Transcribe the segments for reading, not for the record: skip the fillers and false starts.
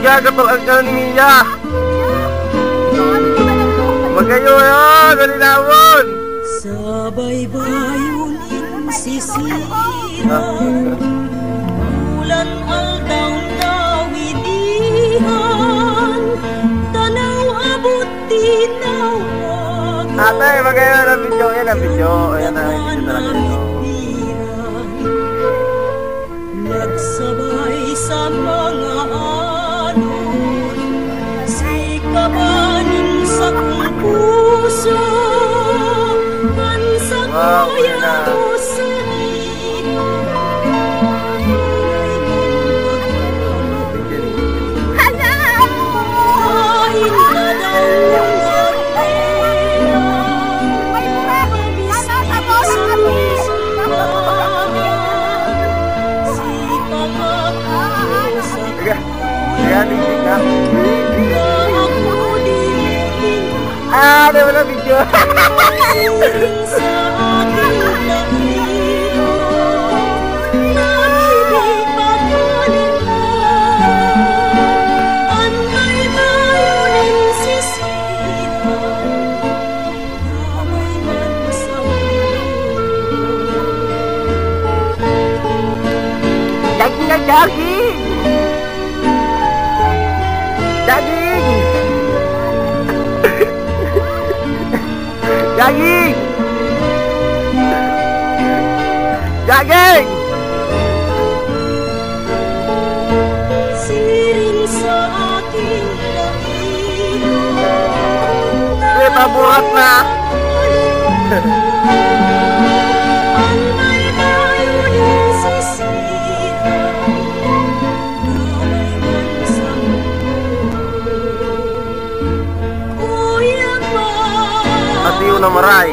Gagatol ang kanan ni Mia. Magayo yun, galinawon. Sa baybayon sisiran, bulan aldaw dawidihan, tanaw abot tinawag. Ate, magayo ng video. Yan ang video. Ayan ang video talaga ito. Nagsabay sa mga alon, si kabaning sa kong puso, kansa kuya mo sa ito. Kain ka daw ng ada mana video. Daging! Siring sa aking dahilo, paburat na! Anay tayo ng sisihan, damay man sa kuya pa. Atiyo na maray.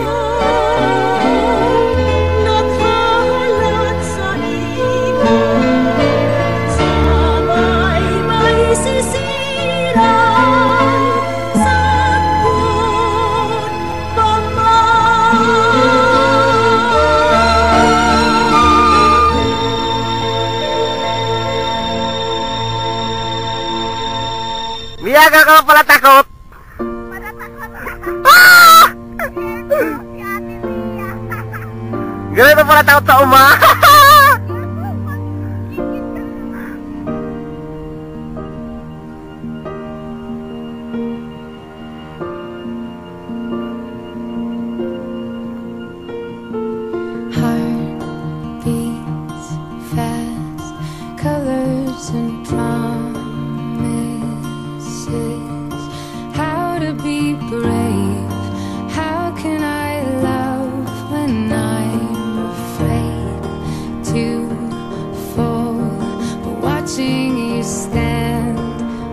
Mia, ka pala takot? Ah! Ganito pala takot sa uma. Heart beats fast, colors and how to be brave, how can I love when I'm afraid to fall, but watching you stand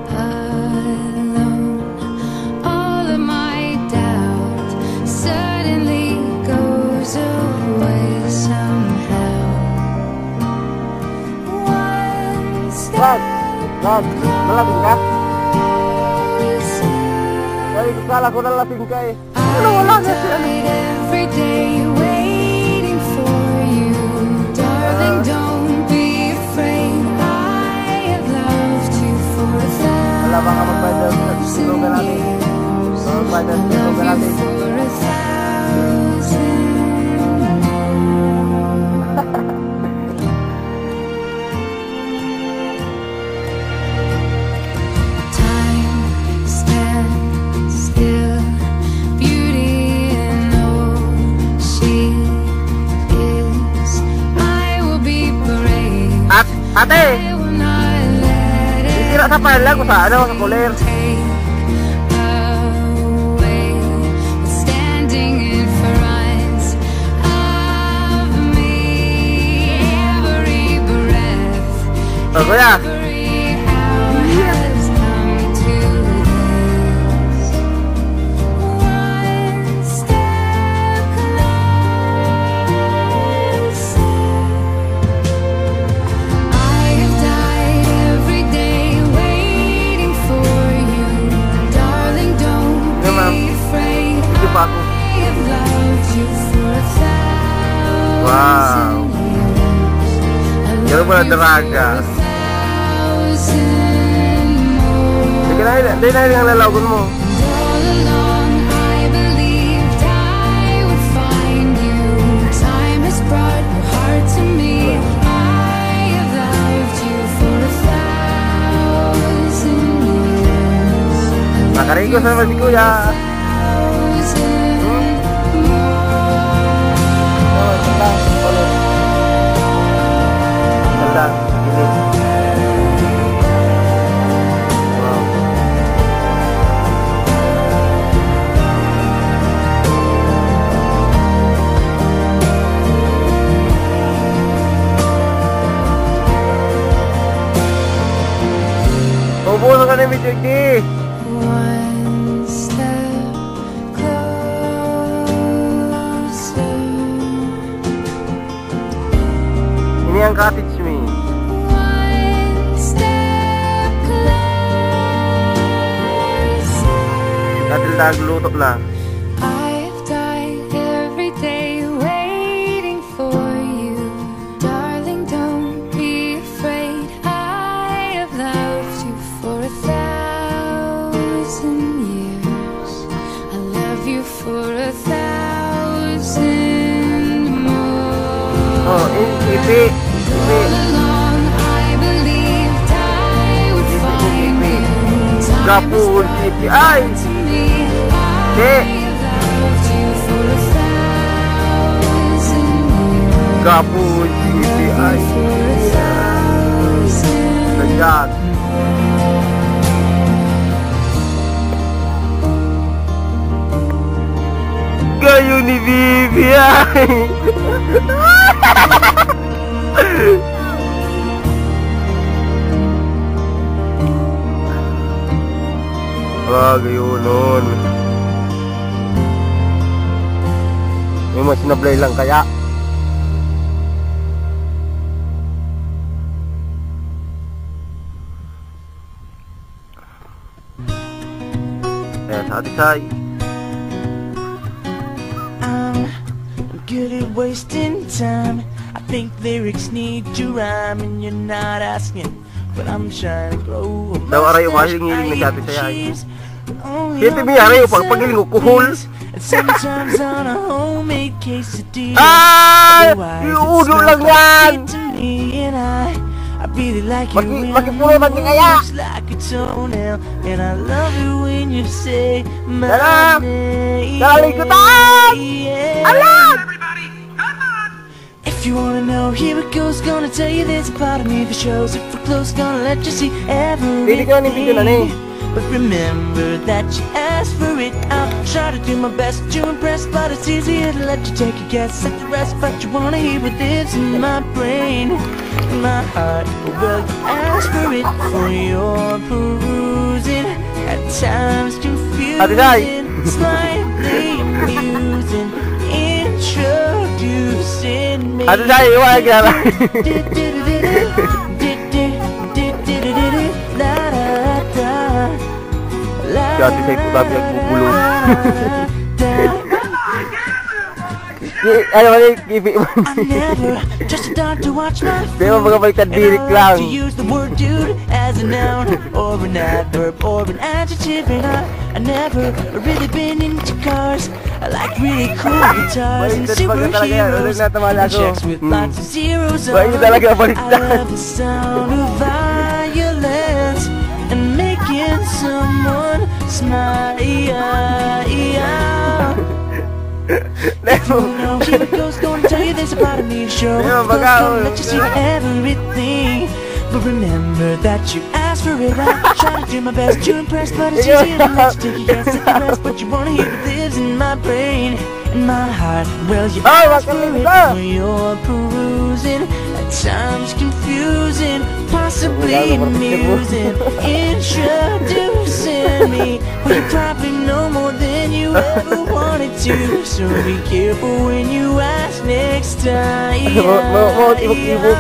alone, all of my doubt suddenly goes away somehow. One step Malapit ka? Ay, kala ko na lasing ka eh. Ano wala na siya? Every day waiting for you, darling, don't be afraid. I have loved you for 1,000 Wala baka magbayad sa sinugan natin. Magbayad sa sinugan natin. Ate! Isira sa pala ko sa ano, sa kulir. Oh, kuya! Wow. Yo Ganun pala daraga. Hindi na yung lalagon mo. All along I believed I would find you. Time has brought your heart to me. I have loved you for 1,000 years. Nakarigo sa naman si Kuya. Ganda. Wow. Ubuso ka na yung video, G. One step closer. Ini ang cottage me. One step closer. Natin nagluto na. I've died every day waiting for you. Darling, don't be afraid. I have loved you for 1,000 years. I love you for 1,000 more. Oh, ipi. All along I believed I would find you. Time has Gapon, ipi. Ay! to me. I loved you for 1,000 years. Gapon, ipi. Ay! For 1,000. Nandiyan. Kayo ni Bibi, ay! Wag yun nun. May mas sinablay lang kaya. Ayan, sa Ate Sai. I'm good at wasting time. I think lyrics need to rhyme, and you're not asking, but I'm trying to grow a Daw aray mustache. umahiling-hiling na sabi sa'yo, ay. Only Siyempre, may aray pagpagiling ko, kuhol. And sometimes on a homemade quesadilla. Ay! Otherwise, Iuudo it's lang not yan! good to me, and I really like it when Makipuro you lang kaya. moves like a toenail, and I love it when you say my Dala! name. Dala, lingkutan! Yeah. Alam! If you wanna know, here it goes. Gonna tell you there's a part of me that shows. If we're close, gonna let you see Pili ko na yung video na everything. ni. But remember that you asked for it. I'll try to do my best to impress, but it's easier to let you take a guess at the rest. But you wanna hear what lives in my brain, in my heart. Well, you asked for it for your perusing. At times Ate Sai. confusing, slightly amusing, introducing me. Ate Sai, iwan ka na. Si Ate Sai po dami nagbubulo. Ano ba yung kipi mo? Di ba magkabaliktad dirik lang? To use the word dude as a noun or an adverb or an adjective, and I never really been into cars. I like really cool guitars and Baliktad talaga yan. Ulit superheroes na tamala and ko. checks with lots of zeros on Ba, yun talaga them. I baliktad. love the sound of violence and making someone smile. No, here it goes, gonna tell you there's a part of me to show. Yeah, Goes, baka- gonna let you see everything. But remember that you asked for it. I try to do my best to impress, but it's easier to let you take a guess at the rest. But you wanna hear what lives in my brain, in my heart. Well, you Ay, asked for wag it ka. for your perusing. At times confusing, possibly amusing, introducing me. Well, you probably know more than you ever wanted to, so be careful when you ask next time. Mau tibuk-tibuk.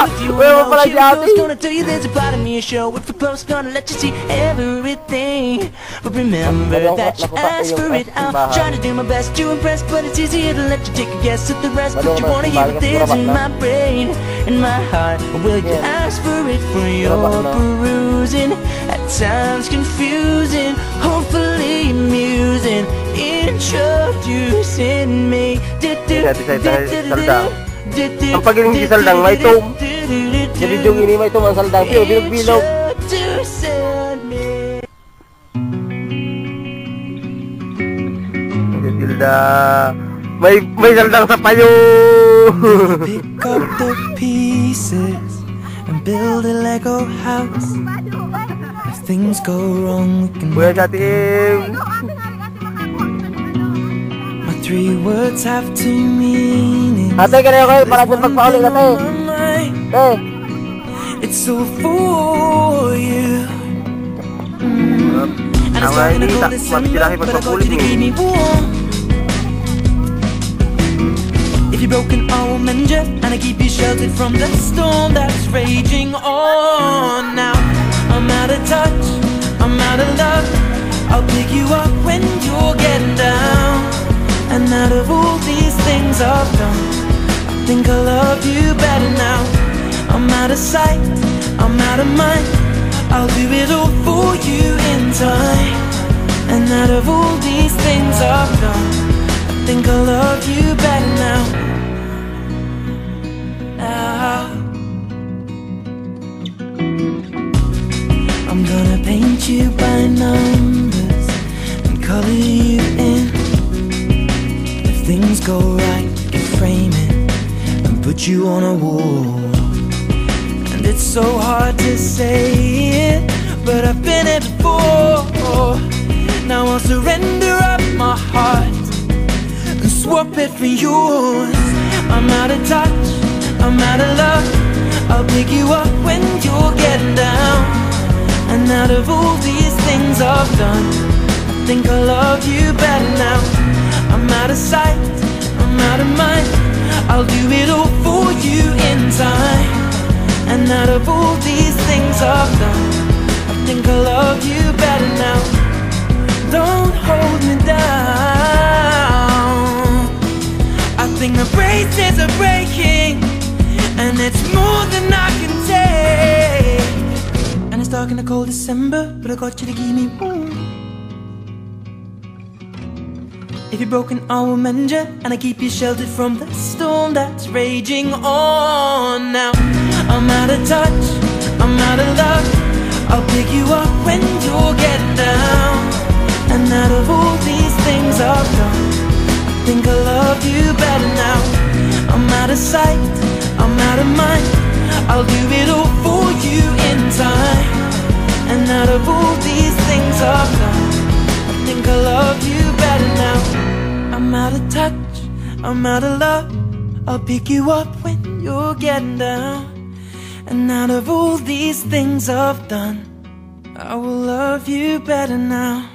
If you Wala wanna pala know, here si goes, ate. gonna tell you there's a part of me, a show. If you're close, gonna let you see everything. But remember that you asked for it. I'll try to do my best to impress, but it's easier to let you take a guess at the rest. But you wanna hear what there's in my brain, in my heart. Will you ask for it for your perusing? At times confusing, hopefully amusing. Introducing me. Ang pagiging si Saldang may tum. Jadi yung ini may tum ang Saldang piyo bilog-bilog. Tilda may Saldang sa payo. Pick up the pieces and build a Lego house. If things go wrong, we can Kuya Jatim. My 3 words have 2 meanings. Ate, kaya kayo para dyan magpauling ate. Ate. It's all for you. And it's not gonna go December, but I got you to keep me warm. If you're broken, I will mend you, and I keep you sheltered from the storm that's raging on. Now I'm out of touch, I'm out of love. I'll pick you up when you're getting down. And out of all these things I've done, I think I love you better now. I'm out of sight, I'm out of mind. I'll do it all for you in time. And out of all these things I've done, I think I love you better now. I'm gonna paint you by numbers and color you in. If things go right, we can frame it and put you on a wall. And it's so hard to say it, but I've been it before. Now I'll surrender up my heart and swap it for yours. I'm out of touch, I'm out of love. I'll pick you up when you're getting down. And out of all these things I've done, I think I love you better now. I'm out of sight, I'm out of mind. I'll do it all for you in time. And out of all these things I've done, I think I love you better now. Don't hold me down. I think the braces are breaking, and it's more than I can take. And it's dark in the cold December, but I got you to keep me warm. If you're broken, I will mend you, and I keep you sheltered from the storm that's raging on. Now I'm out of touch, I'm out of love. I'll pick you up when you're getting down. And out of all these things I've done, I think I love you better now. I'm out of sight, I'm out of mind. I'll do it all for you in time. And out of all these things I've done, I think I love you better now. I'm out of touch, I'm out of love. I'll pick you up when you're getting down. And out of all these things I've done, I will love you better now.